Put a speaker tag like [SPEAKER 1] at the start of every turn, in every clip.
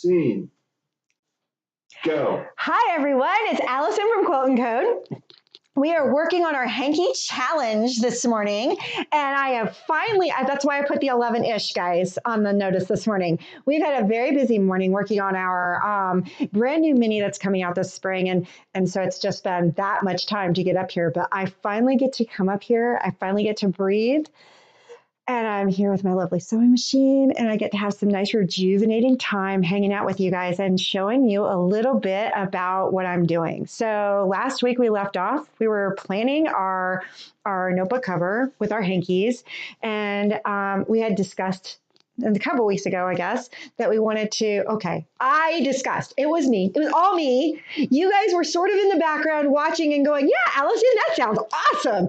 [SPEAKER 1] Scene. Go.
[SPEAKER 2] Hi, everyone. It's Allyson from Quilt & Code. We are working on our Hankie challenge this morning, and I have finally, that's why I put the 11-ish, guys, on the notice this morning. We've had a very busy morning working on our brand new mini that's coming out this spring, and so it's just been that much time to get up here, but I finally get to come up here. I finally get to breathe. And I'm here with my lovely sewing machine, and I get to have some nice rejuvenating time hanging out with you guys and showing you a little bit about what I'm doing. So last week we left off, we were planning our notebook cover with our hankies, and we had discussed a couple weeks ago, I guess, that we wanted to, it was me. It was all me. You guys were sort of in the background watching and going, yeah, Allyson, that sounds awesome.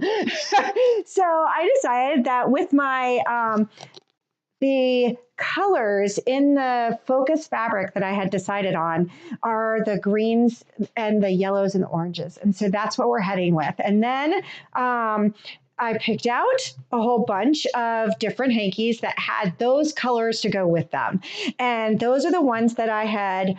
[SPEAKER 2] So I decided that with my, the colors in the focus fabric that I had decided on are the greens and the yellows and the oranges. And so that's what we're heading with. And then, I picked out a whole bunch of different hankies that had those colors to go with them. And those are the ones that I had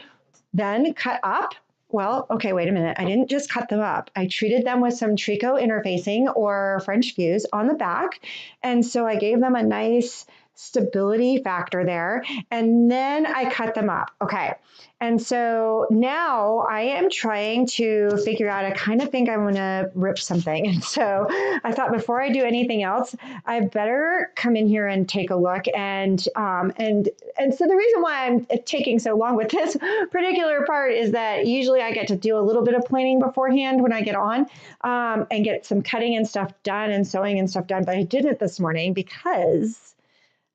[SPEAKER 2] then cut up. Well, okay, wait a minute. I didn't just cut them up. I treated them with some tricot interfacing or French fuse on the back. And so I gave them a nice stability factor there. And then I cut them up. Okay. And so now I am trying to figure out, I kind of think I'm going to rip something. And so I thought before I do anything else, I better come in here and take a look. And so the reason why I'm taking so long with this particular part is that usually I get to do a little bit of planning beforehand when I get on and get some cutting and stuff done and sewing and stuff done. But I did it this morning because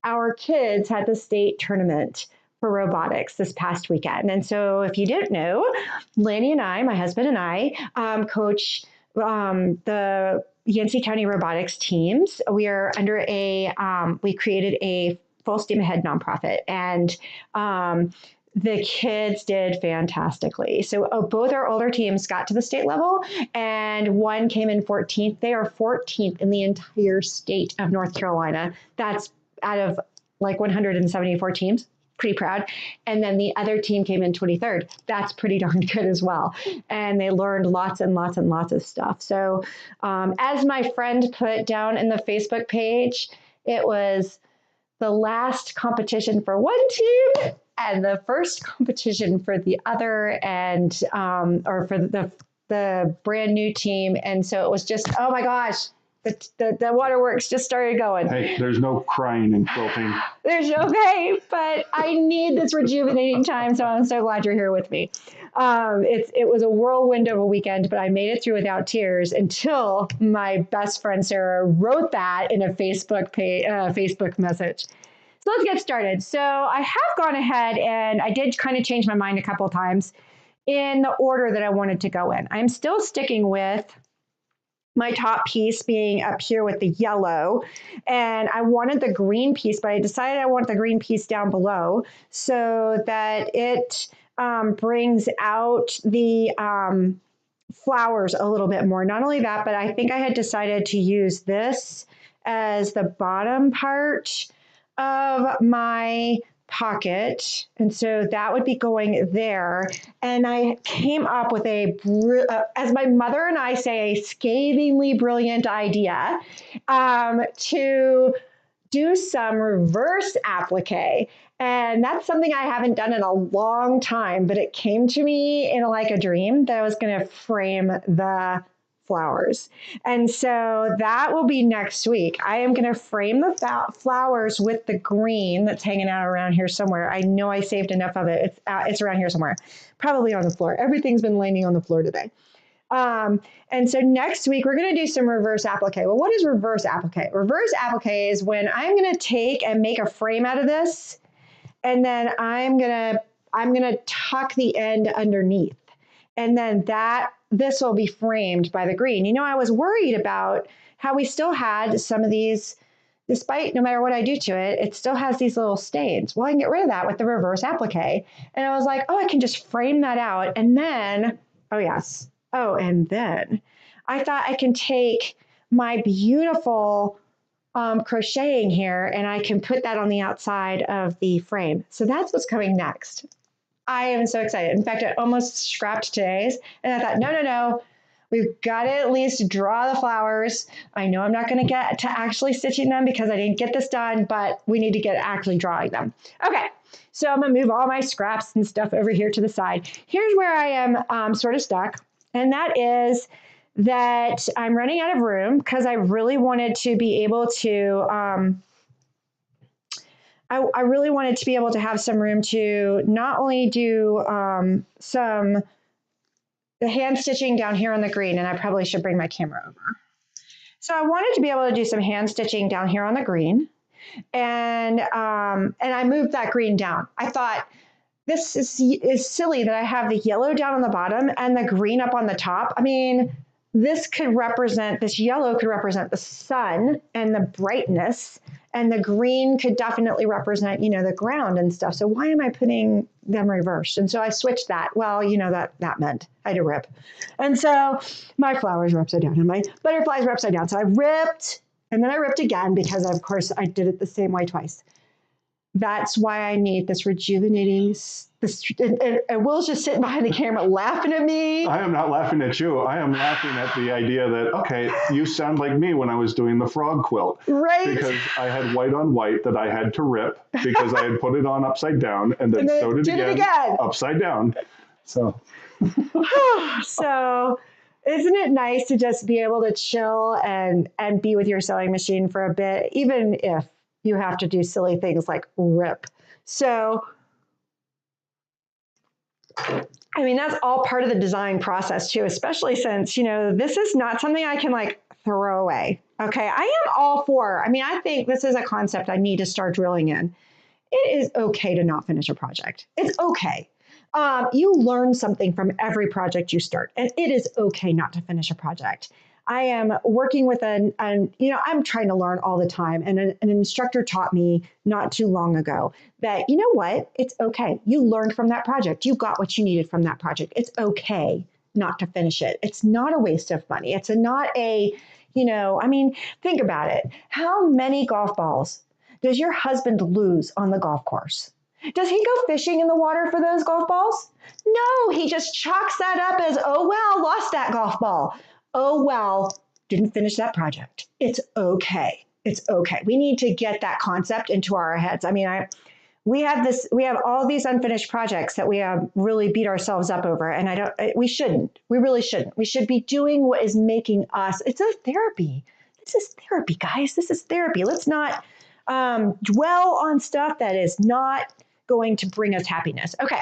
[SPEAKER 2] our kids had the state tournament for robotics this past weekend. And so if you didn't know, Lanny and I, my husband and I, coach the Yancey County robotics teams. We are under we created a full steam ahead nonprofit, and the kids did fantastically. So both our older teams got to the state level, and one came in 14th. They are 14th in the entire state of North Carolina. That's out of like 174 teams. Pretty proud. And then the other team came in 23rd. That's pretty darn good as well. And they learned lots and lots and lots of stuff. So as my friend put down in the Facebook page, it was the last competition for one team and the first competition for the other, and or for the brand new team. And so it was just, oh my gosh, the waterworks just started going.
[SPEAKER 1] Hey, there's no crying and quilting.
[SPEAKER 2] There's no pain, but I need this rejuvenating time, so I'm so glad you're here with me. It was a whirlwind of a weekend, but I made it through without tears until my best friend Sarah wrote that in a Facebook message. So let's get started. So I have gone ahead and I did kind of change my mind a couple of times in the order that I wanted to go in. I'm still sticking with my top piece being up here with the yellow, and I wanted the green piece, but I decided I want the green piece down below so that it brings out the flowers a little bit more. Not only that, but I think I had decided to use this as the bottom part of my pocket, and so that would be going there. And I came up with as my mother and I say, a scathingly brilliant idea to do some reverse applique. And that's something I haven't done in a long time, but it came to me in like a dream that I was going to frame the flowers. And so that will be next week. I am going to frame the flowers with the green that's hanging out around here somewhere. I know I saved enough of it. It's around here somewhere, probably on the floor. Everything's been landing on the floor today. And so next week we're going to do some reverse applique. Well, what is reverse applique? Reverse applique is when I'm going to take and make a frame out of this, and then I'm going to tuck the end underneath. And then this will be framed by the green. You know, I was worried about how we still had some of these, despite no matter what I do to it, it still has these little stains. Well, I can get rid of that with the reverse applique. And I was like, oh, I can just frame that out. And then, and then I thought I can take my beautiful crocheting here and I can put that on the outside of the frame. So that's what's coming next. I am so excited. In fact, I almost scrapped today's, and I thought, no. We've got to at least draw the flowers. I know I'm not going to get to actually stitching them because I didn't get this done, but we need to get actually drawing them. Okay, so I'm going to move all my scraps and stuff over here to the side. Here's where I am sort of stuck, and that is that I'm running out of room because I really wanted to be able to, I really wanted to be able to have some room to not only do some the hand stitching down here on the green, and I probably should bring my camera over. So I wanted to be able to do some hand stitching down here on the green, and I moved that green down. I thought this is silly that I have the yellow down on the bottom and the green up on the top. I mean, this yellow could represent the sun and the brightness, and the green could definitely represent, the ground and stuff. So why am I putting them reversed? And so I switched that. Well, that meant I had to rip. And so my flowers were upside down and my butterflies were upside down. So I ripped, and then I ripped again because, of course, I did it the same way twice. That's why I need this rejuvenating. And Will's just sitting behind the camera laughing at me.
[SPEAKER 1] I am not laughing at you. I am laughing at the idea that, okay, you sound like me when I was doing the frog quilt.
[SPEAKER 2] Right.
[SPEAKER 1] Because I had white on white that I had to rip because I had put it on upside down and then sewed it again upside down. So.
[SPEAKER 2] So isn't it nice to just be able to chill and be with your sewing machine for a bit, even if you have to do silly things like rip. So, I mean, that's all part of the design process too, especially since, this is not something I can throw away. Okay. I am all for, I think this is a concept I need to start drilling in. It is okay to not finish a project. It's okay. You learn something from every project you start, and it is okay not to finish a project. I am working with I'm trying to learn all the time. And an instructor taught me not too long ago that, you know what, it's okay. You learned from that project. You got what you needed from that project. It's okay not to finish it. It's not a waste of money. It's not think about it. How many golf balls does your husband lose on the golf course? Does he go fishing in the water for those golf balls? No, he just chalks that up as, oh, well, lost that golf ball. Oh, well, didn't finish that project. It's okay. It's okay. We need to get that concept into our heads. We have all these unfinished projects that we have really beat ourselves up over. And we shouldn't. We really shouldn't. We should be doing what is making us, it's a therapy. This is therapy, guys. This is therapy. Let's not dwell on stuff that is not going to bring us happiness. Okay.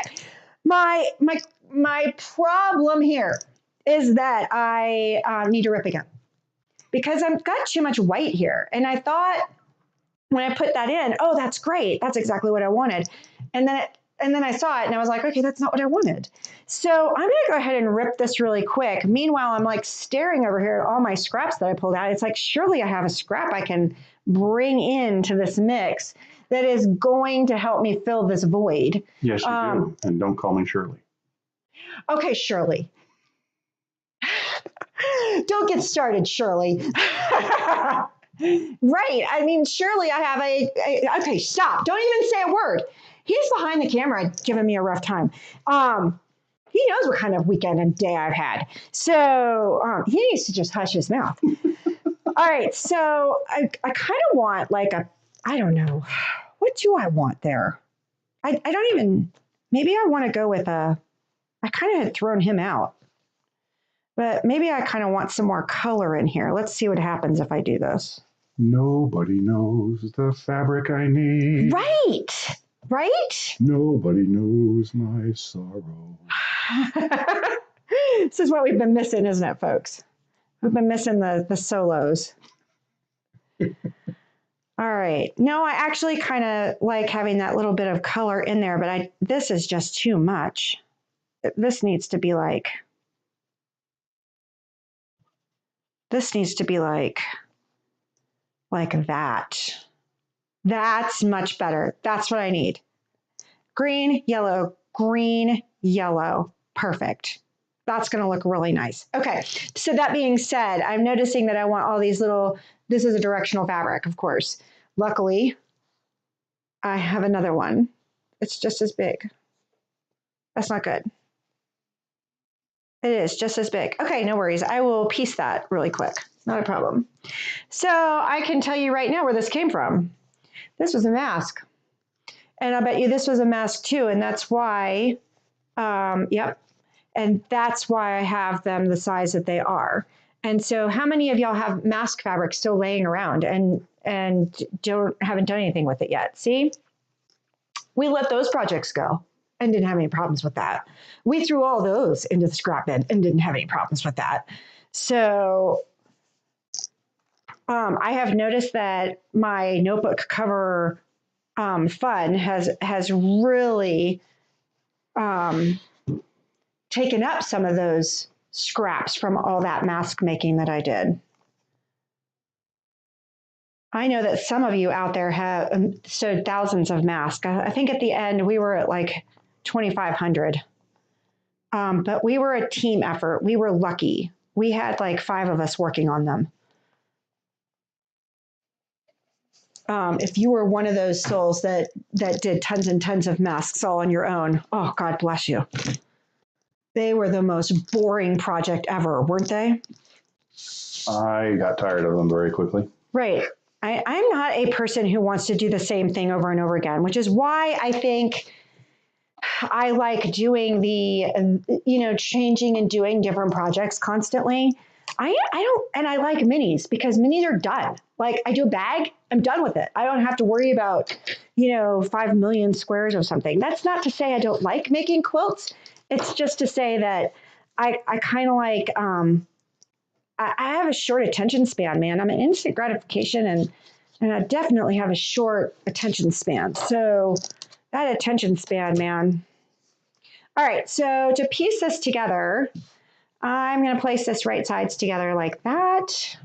[SPEAKER 2] My problem here is that I need to rip again because I've got too much white here. And I thought when I put that in, oh, that's great. That's exactly what I wanted. And then I saw it and I was like, okay, that's not what I wanted. So I'm going to go ahead and rip this really quick. Meanwhile, I'm staring over here at all my scraps that I pulled out. It's surely I have a scrap I can bring into this mix that is going to help me fill this void.
[SPEAKER 1] Yes, you do. And don't call me Shirley.
[SPEAKER 2] Okay, Shirley. Don't get started, Shirley. Right. Shirley, I have okay, stop. Don't even say a word. He's behind the camera giving me a rough time. He knows what kind of weekend and day I've had. So he needs to just hush his mouth. All right. So I kind of want I don't know. What do I want there? I don't even, maybe I want to go with I kind of had thrown him out. But maybe I kind of want some more color in here. Let's see what happens if I do this.
[SPEAKER 1] Nobody knows the fabric I need.
[SPEAKER 2] Right?
[SPEAKER 1] Nobody knows my sorrow.
[SPEAKER 2] This is what we've been missing, isn't it, folks? We've been missing the solos. All right. No, I actually kind of like having that little bit of color in there, but this is just too much. This needs to be like that. That's much better. That's what I need. Green, yellow, perfect. That's going to look really nice. Okay. So that being said, I'm noticing that I want all these this is a directional fabric, of course. Luckily, I have another one. It's just as big. That's not good. It is just as big. Okay, no worries. I will piece that really quick. Not a problem. So I can tell you right now where this came from. This was a mask. And I bet you this was a mask too. And that's why, yep. And that's why I have them the size that they are. And so how many of y'all have mask fabric still laying around and haven't done anything with it yet? See, we let those projects go and didn't have any problems with that. We threw all those into the scrap bin and didn't have any problems with that. So I have noticed that my notebook cover fun has really taken up some of those scraps from all that mask making that I did. I know that some of you out there have sewed thousands of masks. I think at the end we were at like 2,500. But we were a team effort. We were lucky. We had like 5 of us working on them. If you were one of those souls that did tons and tons of masks all on your own, oh, God bless you. They were the most boring project ever, weren't they?
[SPEAKER 1] I got tired of them very quickly.
[SPEAKER 2] Right. I'm not a person who wants to do the same thing over and over again, which is why I think I like doing changing and doing different projects constantly. I like minis because minis are done. Like I do a bag, I'm done with it. I don't have to worry about, 5 million squares of something. That's not to say I don't like making quilts. It's just to say that I kind of like, I have a short attention span, man. I'm an instant gratification and I definitely have a short attention span. So that attention span, man. All right, so to piece this together, I'm going to place this right sides together like that.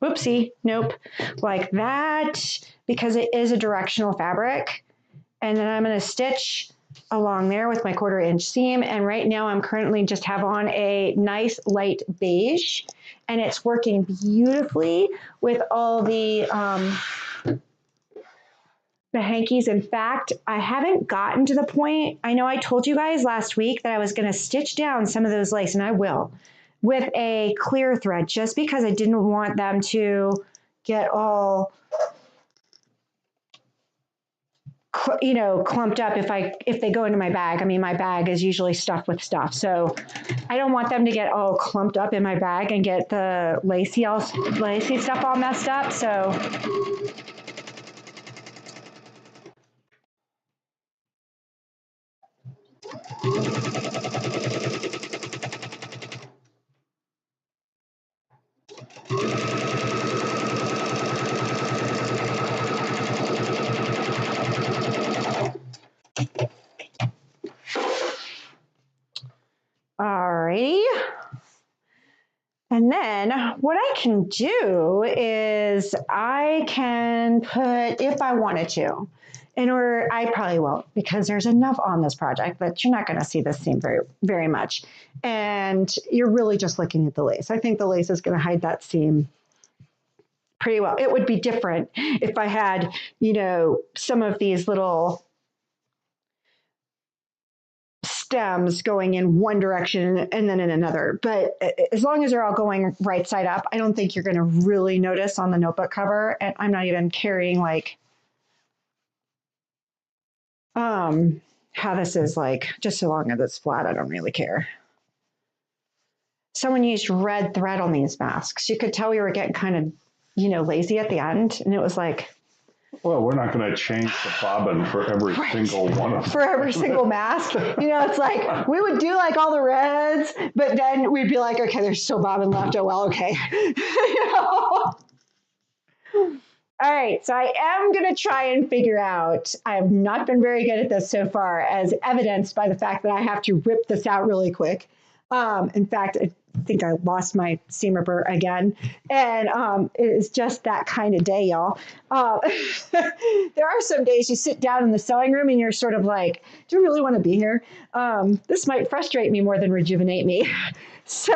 [SPEAKER 2] Whoopsie, nope. Like that, because it is a directional fabric. And then I'm going to stitch along there with my 1/4 inch seam. And right now I'm currently just have on a nice light beige, and it's working beautifully with all the hankies. In fact, I haven't gotten to the point. I know I told you guys last week that I was going to stitch down some of those lace, and I will, with a clear thread, just because I didn't want them to get all, clumped up if they go into my bag. I mean, my bag is usually stuffed with stuff, so I don't want them to get all clumped up in my bag and get the lacy stuff all messed up. So alrighty. And then what I can do is I can put, if I wanted to, I probably won't because there's enough on this project that you're not going to see this seam very, very much. And you're really just looking at the lace. I think the lace is going to hide that seam pretty well. It would be different if I had, some of these little stems going in one direction and then in another. But as long as they're all going right side up, I don't think you're going to really notice on the notebook cover. And I'm not even carrying like, how this is like, just so long as it's flat, I don't really care. Someone used red thread on these masks. You could tell we were getting kind of, lazy at the end. And it was like,
[SPEAKER 1] well, we're not going to change the bobbin for every single one of them.
[SPEAKER 2] For every single mask. It's like, we would do like all the reds, but then we'd be like, okay, there's still bobbin left. Oh, well, okay. All right, so I am going to try and figure out, I have not been very good at this so far, as evidenced by the fact that I have to rip this out really quick. In fact, I think I lost my seam ripper again. And it is just that kind of day, y'all. There are some days you sit down in the sewing room and you're sort of like, do you really want to be here? This might frustrate me more than rejuvenate me. So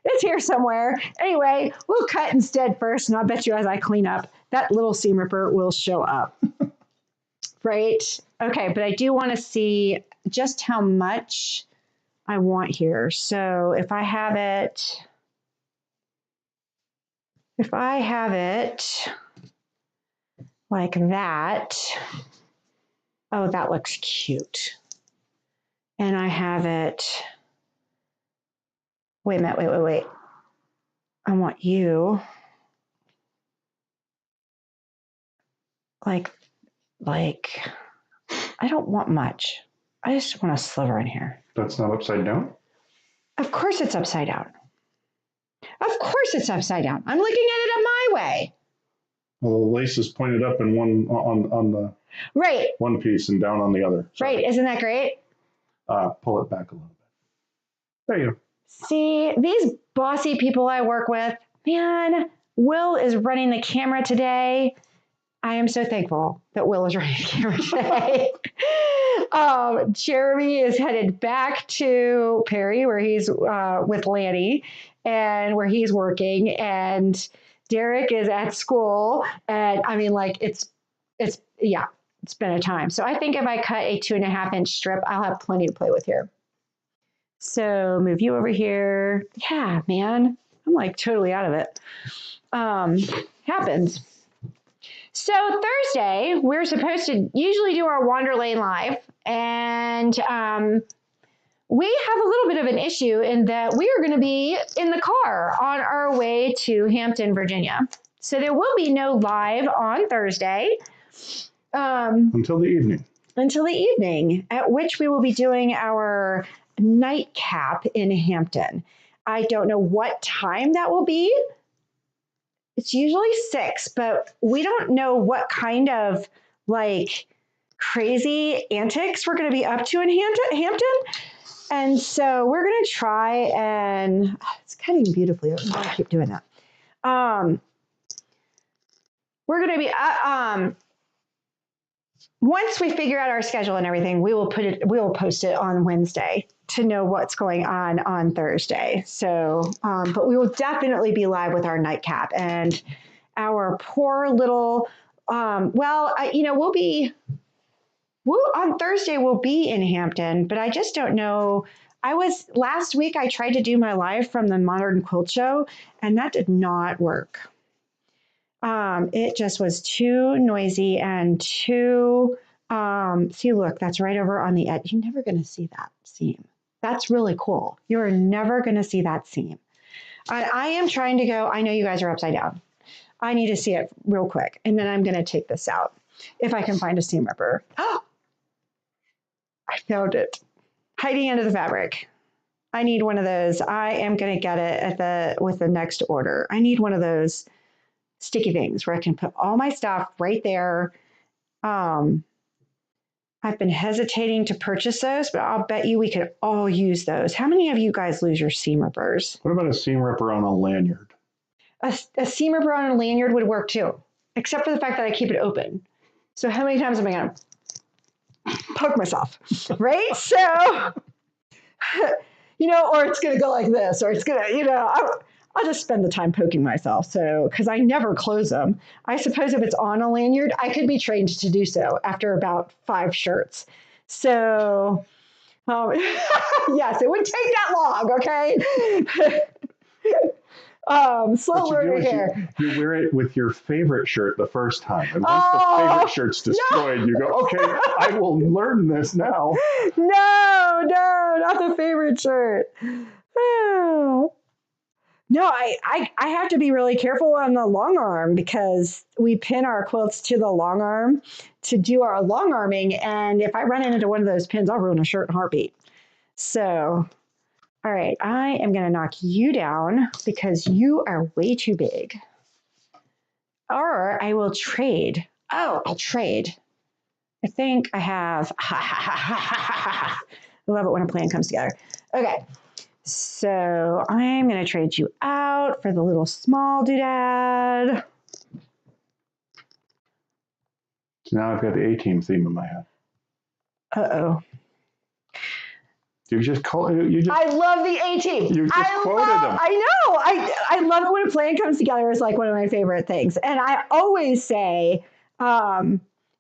[SPEAKER 2] it's here somewhere. Anyway, we'll cut instead first, and I'll bet you as I clean up, that little seam ripper will show up. Right? Okay, but I do want to see just how much I want here. So if I have it like that, oh, that looks cute. And I have it, wait a minute, wait. I want you like, I don't want much. I just want a sliver in here.
[SPEAKER 1] That's not upside down?
[SPEAKER 2] Of course it's upside down. Of course it's upside down. I'm looking at it my way.
[SPEAKER 1] Well, the lace is pointed up in one on the
[SPEAKER 2] right
[SPEAKER 1] one piece and down on the other.
[SPEAKER 2] Sorry. Right, isn't that great?
[SPEAKER 1] Pull it back a little bit. There you go.
[SPEAKER 2] See, these bossy people I work with, man, Will is running the camera today. I am so thankful that Will is running the camera today. Jeremy is headed back to Perry where he's with Lanny and where he's working, and Derek is at school. And I mean, like it's been a time. So I think if I cut a 2.5-inch strip, I'll have plenty to play with here. So move you over here. Yeah, man, I'm like totally out of it. Happens. So Thursday, we're supposed to usually do our Wander Lane Live, and we have a little bit of an issue in that we are going to be in the car on our way to Hampton, Virginia. So there will be no live on Thursday.
[SPEAKER 1] Until the evening.
[SPEAKER 2] Until the evening, at which we will be doing our nightcap in Hampton. I don't know what time that will be. It's usually 6, but we don't know what kind of like crazy antics we're going to be up to in Hampton. And so we're going to try, and it's cutting beautifully. I'm going to keep doing that. We're going to be once we figure out our schedule and everything, we will post it on Wednesday to know what's going on Thursday. So, but we will definitely be live with our nightcap and our poor little, on Thursday we'll be in Hampton, but I just don't know. Last week I tried to do my live from the Modern Quilt Show, and that did not work. It just was too noisy and too, see, look, that's right over on the edge. You're never going to see that seam. That's really cool. You're never going to see that seam. I am trying to go, I know you guys are upside down. I need to see it real quick. And then I'm going to take this out if I can find a seam ripper. Oh, I found it hiding under the fabric. I need one of those. I am going to get it with the next order. I need one of those sticky things where I can put all my stuff right there. I've been hesitating to purchase those, but I'll bet you we could all use those. How many of you guys lose your seam rippers?
[SPEAKER 1] What about a seam ripper on a lanyard?
[SPEAKER 2] A seam ripper on a lanyard would work too, except for the fact that I keep it open. So how many times am I going to poke myself, right? So, or it's going to go like this, or it's going to, I'll just spend the time poking myself. So, because I never close them. I suppose if it's on a lanyard, I could be trained to do so after about 5 shirts. So, yes, it would take that long. Okay. Slow learner here.
[SPEAKER 1] You wear it with your favorite shirt the first time. And once the favorite shirt's destroyed, you go, okay, I will learn this now.
[SPEAKER 2] No, not the favorite shirt. Oh. No, I have to be really careful on the long arm because we pin our quilts to the long arm to do our long arming. And if I run into one of those pins, I'll ruin a shirt in a heartbeat. So, all right, I am going to knock you down because you are way too big. Or I will trade. Oh, I'll trade. I think I have. I love it when a plan comes together. Okay. So I'm going to trade you out for the little small doodad.
[SPEAKER 1] So now I've got the A-Team theme in my head.
[SPEAKER 2] Uh-oh.
[SPEAKER 1] I
[SPEAKER 2] love the A-Team.
[SPEAKER 1] You just quoted them.
[SPEAKER 2] I know. I love it when a plan comes together. It's like one of my favorite things. And I always say,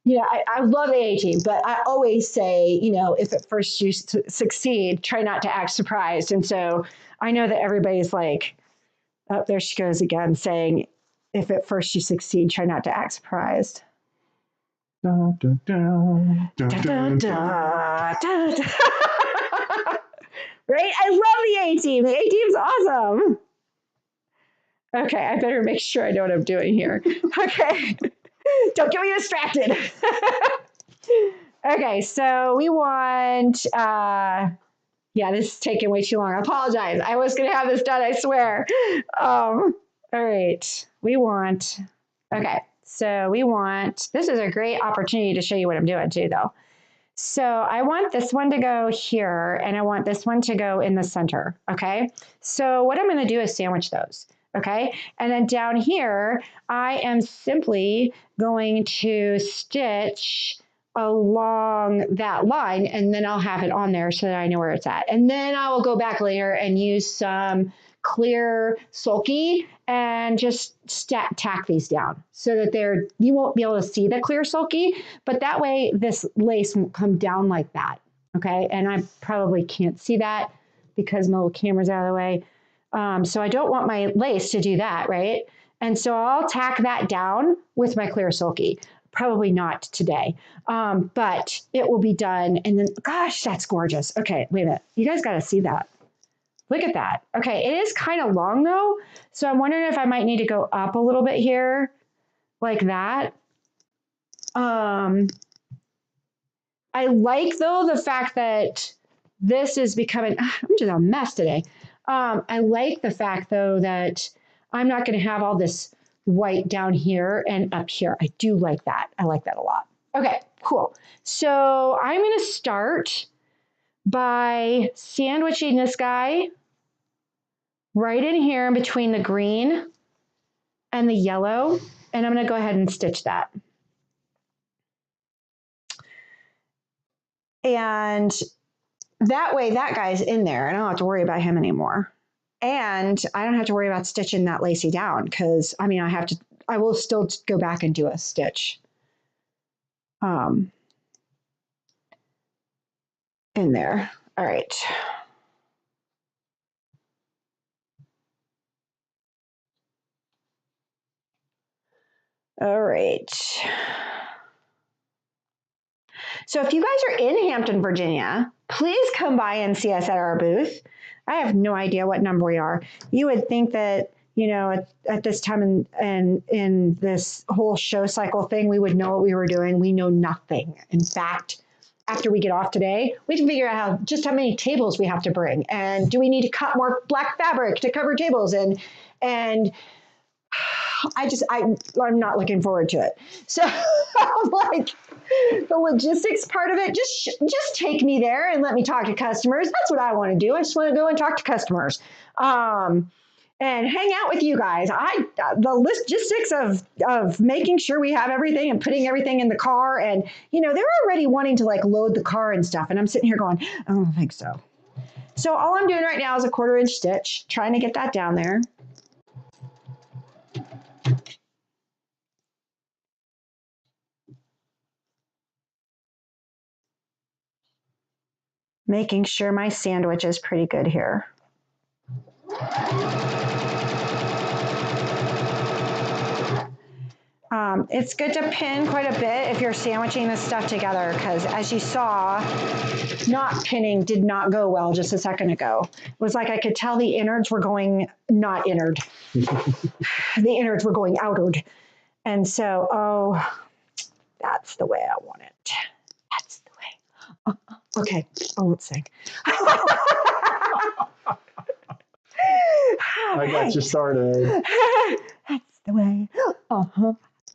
[SPEAKER 2] I love the A team, but I always say, if at first you succeed, try not to act surprised. And so I know that everybody's like, oh, there she goes again, saying, if at first you succeed, try not to act surprised. Dun, dun, dun, dun, dun, dun, dun. Right? I love the A team. The A team's awesome. Okay, I better make sure I know what I'm doing here. Okay. Don't get me distracted. Okay, so we want, this is taking way too long. I apologize. I was going to have this done, I swear. All right, this is a great opportunity to show you what I'm doing too, though. So I want this one to go here, and I want this one to go in the center, okay? So what I'm going to do is sandwich those. Okay, and then down here, I am simply going to stitch along that line, and then I'll have it on there so that I know where it's at. And then I will go back later and use some clear sulky and just tack these down so that you won't be able to see the clear sulky, but that way this lace won't come down like that. Okay, and I probably can't see that because my little camera's out of the way. So I don't want my lace to do that, right? And so I'll tack that down with my clear sulky. Probably not today, but it will be done. And then, gosh, that's gorgeous. Okay, wait a minute. You guys got to see that. Look at that. Okay, it is kind of long though. So I'm wondering if I might need to go up a little bit here like that. I like though the fact that this is becoming, I'm just a mess today. I like the fact, though, that I'm not going to have all this white down here and up here. I do like that. I like that a lot. Okay, cool. So I'm going to start by sandwiching this guy right in here in between the green and the yellow. And I'm going to go ahead and stitch that. And that way, that guy's in there. I don't have to worry about him anymore. And I don't have to worry about stitching that lacy down because, I will still go back and do a stitch in there. All right. All right. So if you guys are in Hampton, Virginia, please come by and see us at our booth. I have no idea what number we are. You would think that, at this time in this whole show cycle thing, we would know what we were doing. We know nothing. In fact, after we get off today, we can figure out how many tables we have to bring. And do we need to cut more black fabric to cover tables? And I'm not looking forward to it. So like the logistics part of it, just take me there and let me talk to customers. That's what I want to do. I just want to go and talk to customers and hang out with you guys. The logistics of making sure we have everything and putting everything in the car. And, they're already wanting to like load the car and stuff. And I'm sitting here going, I don't think so. So all I'm doing right now is a 1/4 inch stitch, trying to get that down there. Making sure my sandwich is pretty good here. It's good to pin quite a bit if you're sandwiching this stuff together because as you saw, not pinning did not go well just a second ago. It was like I could tell the innards were going not innard. The innards were going outward. And so, that's the way I want it. That's the way. Okay, I won't sing.
[SPEAKER 1] I got you started.
[SPEAKER 2] That's the way.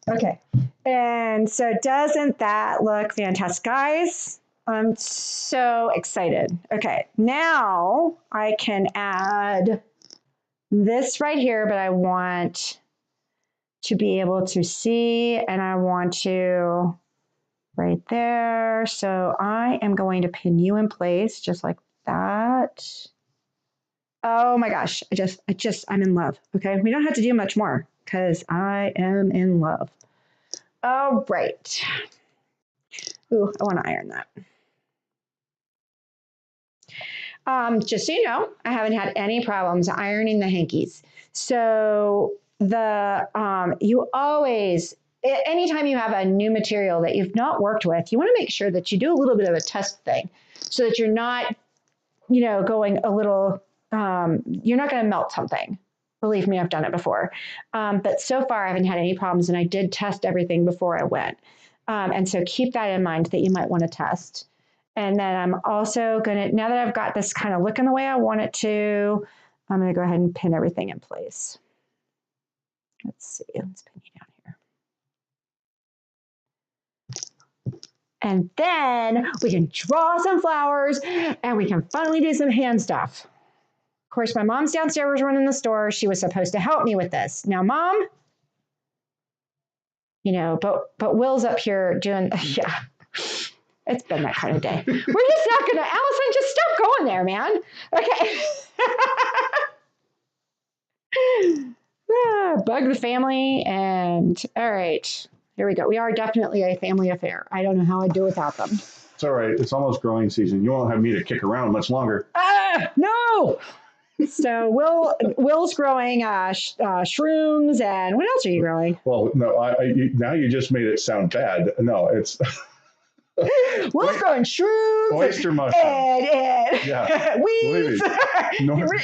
[SPEAKER 2] Okay. And so doesn't that look fantastic, guys? I'm so excited. Okay, now I can add this right here, but I want to be able to see, and I want to right there. So I am going to pin you in place just like that. Oh my gosh, I'm in love. Okay, we don't have to do much more because I am in love. All right. Ooh, I want to iron that. Just so you know, I haven't had any problems ironing the hankies. So you always, anytime you have a new material that you've not worked with, you want to make sure that you do a little bit of a test thing so that you're not, going a little, you're not going to melt something. Believe me, I've done it before. But so far I haven't had any problems, and I did test everything before I went. And so keep that in mind that you might want to test. And then I'm also going to, now that I've got this kind of looking the way I want it to, I'm going to go ahead and pin everything in place. Let's see, let's pin you down here. And then we can draw some flowers and we can finally do some hand stuff. Of course, my mom's downstairs running the store. She was supposed to help me with this. Now, Mom, but Will's up here doing, yeah. It's been that kind of day. We're just not going to, Allyson, just stop going there, man. Okay. Bug the family. And all right, here we go. We are definitely a family affair. I don't know how I'd do without them.
[SPEAKER 1] It's all right. It's almost growing season. You won't have me to kick around much longer.
[SPEAKER 2] No. So Will's growing shrooms, and what else are you growing?
[SPEAKER 1] Well, no, now you just made it sound bad. No, it's...
[SPEAKER 2] Will's growing shrooms.
[SPEAKER 1] Oyster mushrooms.
[SPEAKER 2] And
[SPEAKER 1] yeah.
[SPEAKER 2] Weeds.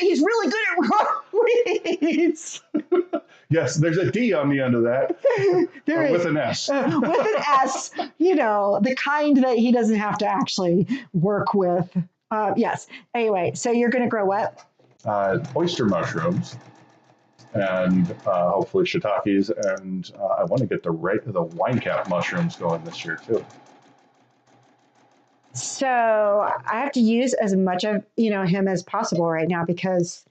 [SPEAKER 2] He's really good at growing weeds.
[SPEAKER 1] Yes, there's a D on the end of that.
[SPEAKER 2] There is.
[SPEAKER 1] With an S.
[SPEAKER 2] With an S, the kind that he doesn't have to actually work with. Yes. Anyway, so you're going to grow what?
[SPEAKER 1] Oyster mushrooms. And hopefully shiitakes. And I want to get the wine cap mushrooms going this year, too.
[SPEAKER 2] So I have to use as much of, him as possible right now because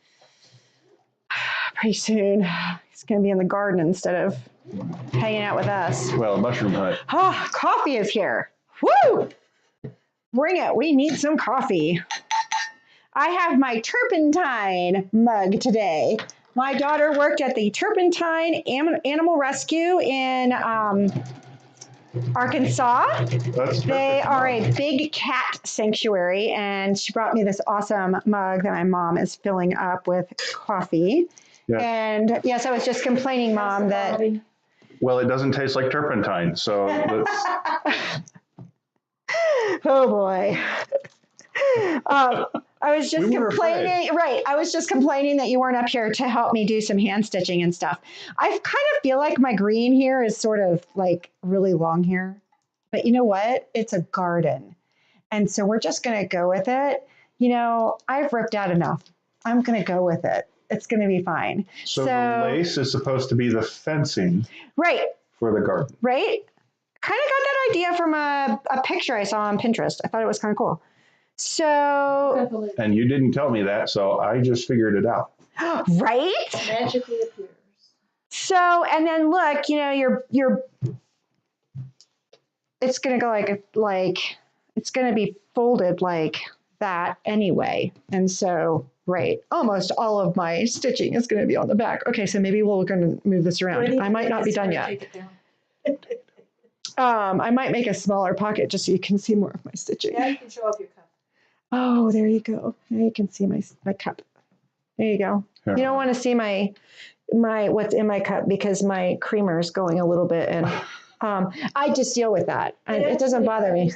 [SPEAKER 2] pretty soon he's going to be in the garden instead of hanging out with us.
[SPEAKER 1] Well, mushroom hut.
[SPEAKER 2] Oh, coffee is here. Woo! Bring it. We need some coffee. I have my turpentine mug today. My daughter worked at the Turpentine Animal Rescue in Arkansas. They are a big cat sanctuary, and she brought me this awesome mug that my mom is filling up with coffee. Yeah. And yes, I was just complaining, Mom, that...
[SPEAKER 1] Well, it doesn't taste like turpentine, so let's...
[SPEAKER 2] Oh, boy. I was just complaining, right? I was just complaining that you weren't up here to help me do some hand stitching and stuff. I kind of feel like my green here is sort of like really long here, but you know what? It's a garden. And so we're just going to go with it. I've ripped out enough. I'm going to go with it. It's going to be fine.
[SPEAKER 1] So the lace is supposed to be the fencing.
[SPEAKER 2] Right.
[SPEAKER 1] For the garden.
[SPEAKER 2] Right. Kind of got that idea from a picture I saw on Pinterest. I thought it was kind of cool. So,
[SPEAKER 1] and you didn't tell me that, so I just figured it out.
[SPEAKER 2] Right?
[SPEAKER 3] Magically appears.
[SPEAKER 2] So, and then look, you're it's going to go like it's going to be folded like that anyway. And so, right, almost all of my stitching is going to be on the back. Okay, so maybe we're going to move this around. I might not be done yet. I might make a smaller pocket just so you can see more of my stitching.
[SPEAKER 3] Yeah, you can show off your cup.
[SPEAKER 2] Oh, there you go. Now you can see my cup. There you go. Yeah. You don't want to see my what's in my cup because my creamer is going a little bit, and I just deal with that. It doesn't bother me.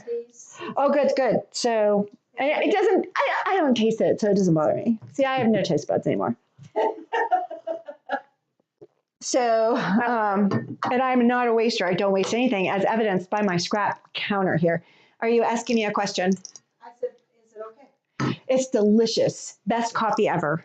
[SPEAKER 2] Oh, good. So it doesn't. I don't taste it, so it doesn't bother me. See, I have no taste buds anymore. So, and I'm not a waster. I don't waste anything, as evidenced by my scrap counter here. Are you asking me a question?
[SPEAKER 3] I said, is it okay?
[SPEAKER 2] It's delicious. Best coffee ever.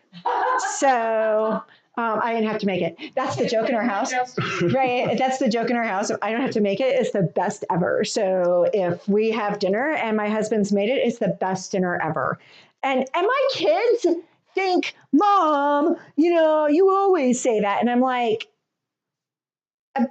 [SPEAKER 2] So I didn't have to make it. That's the joke in our house. Right? That's the joke in our house. If I don't have to make it, it's the best ever. So if we have dinner and my husband's made it, it's the best dinner ever. And my kids think, Mom, you always say that. And I'm like,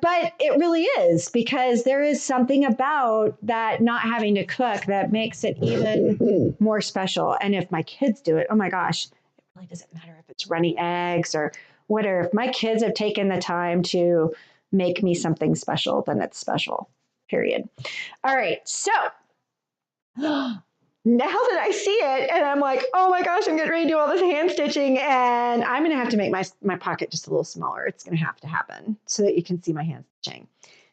[SPEAKER 2] but it really is, because there is something about that not having to cook that makes it even more special. And if my kids do it, oh my gosh, it really doesn't matter if it's runny eggs or whatever. If my kids have taken the time to make me something special, then it's special. period. All right. So now that I see it and I'm like, oh my gosh, I'm getting ready to do all this hand stitching and I'm going to have to make my pocket just a little smaller. It's going to happen so that you can see my hand stitching.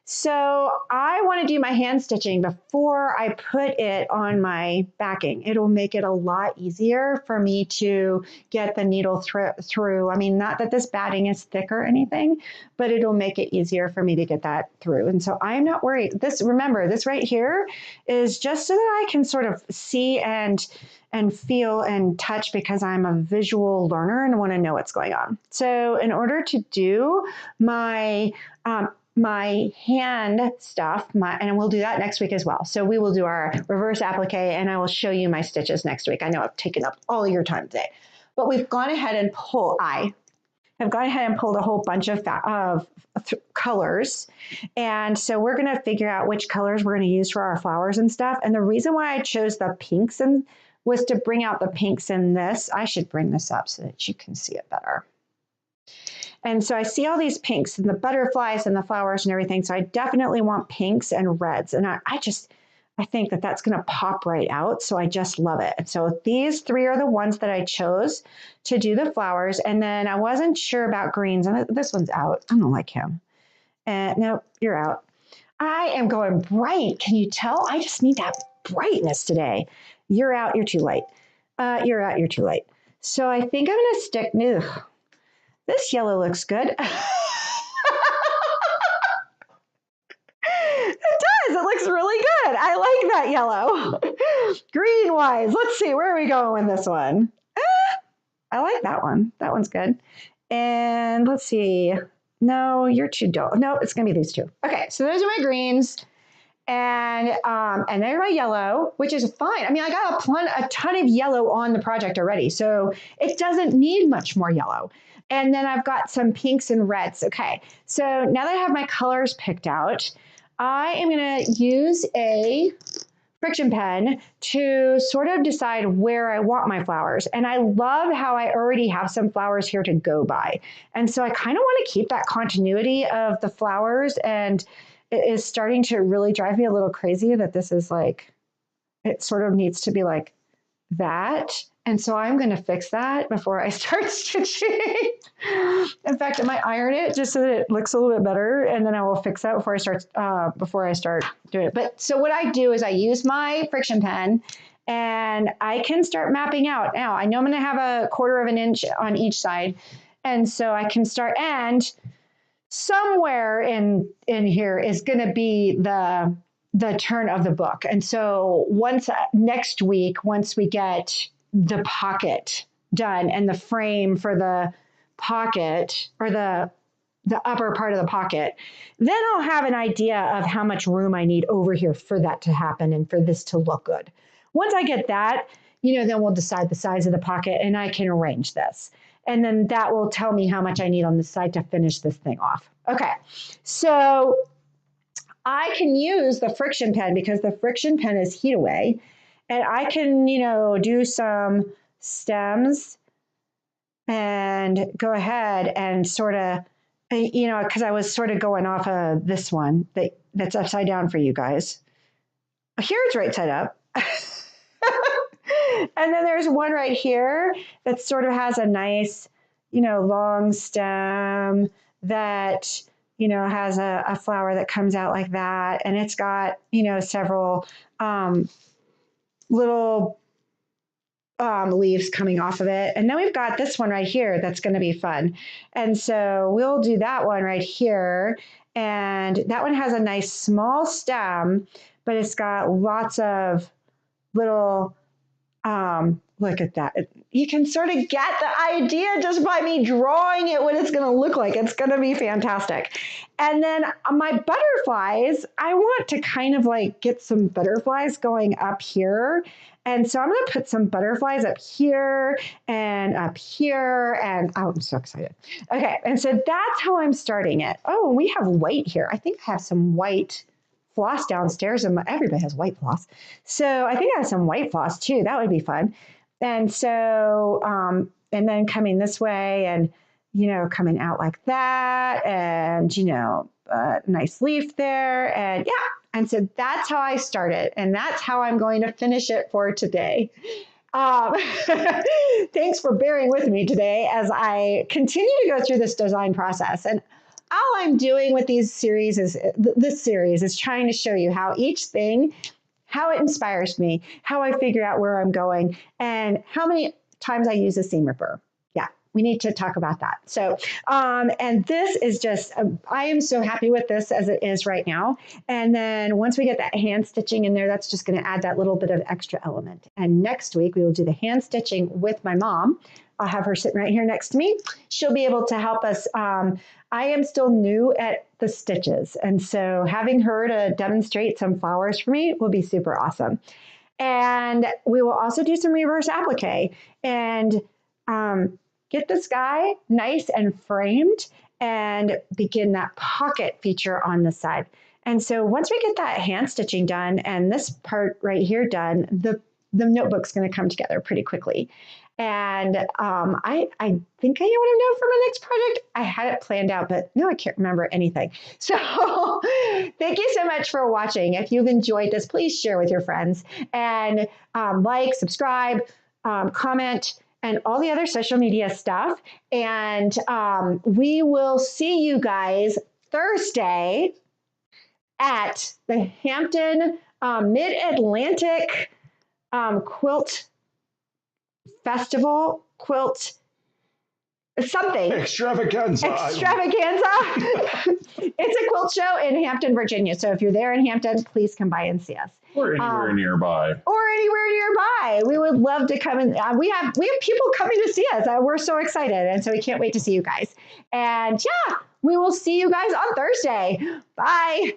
[SPEAKER 2] So I want to do my hand stitching before I put it on my backing. It'll make it a lot easier for me to get the needle through. I mean, not that this batting is thick or anything, but it'll make it easier for me to get that through. And so I'm not worried. Remember, this right here is just so that I can sort of see and feel and touch because I'm a visual learner and want to know what's going on. So in order to do my hand stuff, and we'll do that next week as well. So we will do our reverse applique and I will show you my stitches next week. I know I've taken up all your time today, but we've gone ahead and pulled a whole bunch of colors. And so we're going to figure out which colors we're going to use for our flowers and stuff. And the reason why I chose the pinks was to bring out the pinks in this. I should bring this up so that you can see it better. And so I see all these pinks and the butterflies and the flowers and everything. So I definitely want pinks and reds. And I think that that's going to pop right out. So I just love it. And so these three are the ones that I chose to do the flowers. And then I wasn't sure about greens. And this one's out. I don't like him. And no, you're out. I am going bright. Can you tell? I just need that brightness today. You're out. You're too light. You're out. You're too light. So I think I'm going to stick. Ugh. This yellow looks good. It does. It looks really good. I like that yellow. Green wise. Let's see. Where are we going with this one? I like that one. That one's good. And let's see. No, you're too dull. No, it's going to be these two. Okay. So those are my greens. And there's my yellow, which is fine. I mean, I got a ton of yellow on the project already. So it doesn't need much more yellow. And then I've got some pinks and reds. Okay, so now that I have my colors picked out, I am going to use a friction pen to sort of decide where I want my flowers. And I love how I already have some flowers here to go by. And so I kind of want to keep that continuity of the flowers. And it is starting to really drive me a little crazy that this is like, it sort of needs to be like that. And so I'm going to fix that before I start stitching. In fact, I might iron it just so that it looks a little bit better. And then I will fix that before I start doing it. But so what I do is I use my friction pen and I can start mapping out. Now I know I'm going to have a 1/4 of an inch on each side. And so I can start, and somewhere in here is going to be the turn of the book. And so next week, once we get the pocket done and the frame for the pocket or the upper part of the pocket, then I'll have an idea of how much room I need over here for that to happen and for this to look good. Once I get that, then we'll decide the size of the pocket and I can arrange this. And then that will tell me how much I need on the side to finish this thing off. Okay, so I can use the friction pen because the friction pen is heat away. And I can, do some stems and go ahead and sort of, because I was sort of going off of this one that's upside down for you guys. Here it's right side up. And then there's one right here that sort of has a nice, long stem that, has a flower that comes out like that. And it's got, several little leaves coming off of it. And then we've got this one right here that's going to be fun. And so we'll do that one right here. And that one has a nice small stem, but it's got lots of little, look at that. You can sort of get the idea just by me drawing it what it's going to look like. It's going to be fantastic. And then my butterflies, I want to kind of like get some butterflies going up here. And so I'm going to put some butterflies up here and up here. And oh, I'm so excited. Okay. And so that's how I'm starting it. Oh, we have white here. I think I have some white floss downstairs, and everybody has white floss. So I think I have some white floss too. That would be fun. And so, and then coming this way and, coming out like that and, a nice leaf there. And yeah, And so that's how I started. And that's how I'm going to finish it for today. Thanks for bearing with me today as I continue to go through this design process. And all I'm doing with this series is trying to show you how each thing, how it inspires me, how I figure out where I'm going, and how many times I use a seam ripper. Yeah, we need to talk about that. So, and this is just, I am so happy with this as it is right now. And then once we get that hand stitching in there, that's just going to add that little bit of extra element. And next week we will do the hand stitching with my mom. I'll have her sitting right here next to me. She'll be able to help us. I am still new at the stitches. And so having her to demonstrate some flowers for me will be super awesome. And we will also do some reverse applique and get this guy nice and framed and begin that pocket feature on the side. And so once we get that hand stitching done and this part right here done, the notebook's going to come together pretty quickly. And I think I want to know for my next project. I had it planned out, but no, I can't remember anything. So thank you so much for watching. If you've enjoyed this, please share with your friends and like, subscribe, comment, and all the other social media stuff. And we will see you guys Thursday at the Hampton Mid-Atlantic Quilt Festival, quilt something.
[SPEAKER 1] Extravaganza.
[SPEAKER 2] It's a quilt show in Hampton, Virginia. So if you're there in Hampton, please come by and see us.
[SPEAKER 1] Or anywhere nearby.
[SPEAKER 2] We would love to come in. We have people coming to see us. We're so excited. And so we can't wait to see you guys. And yeah, we will see you guys on Thursday. Bye.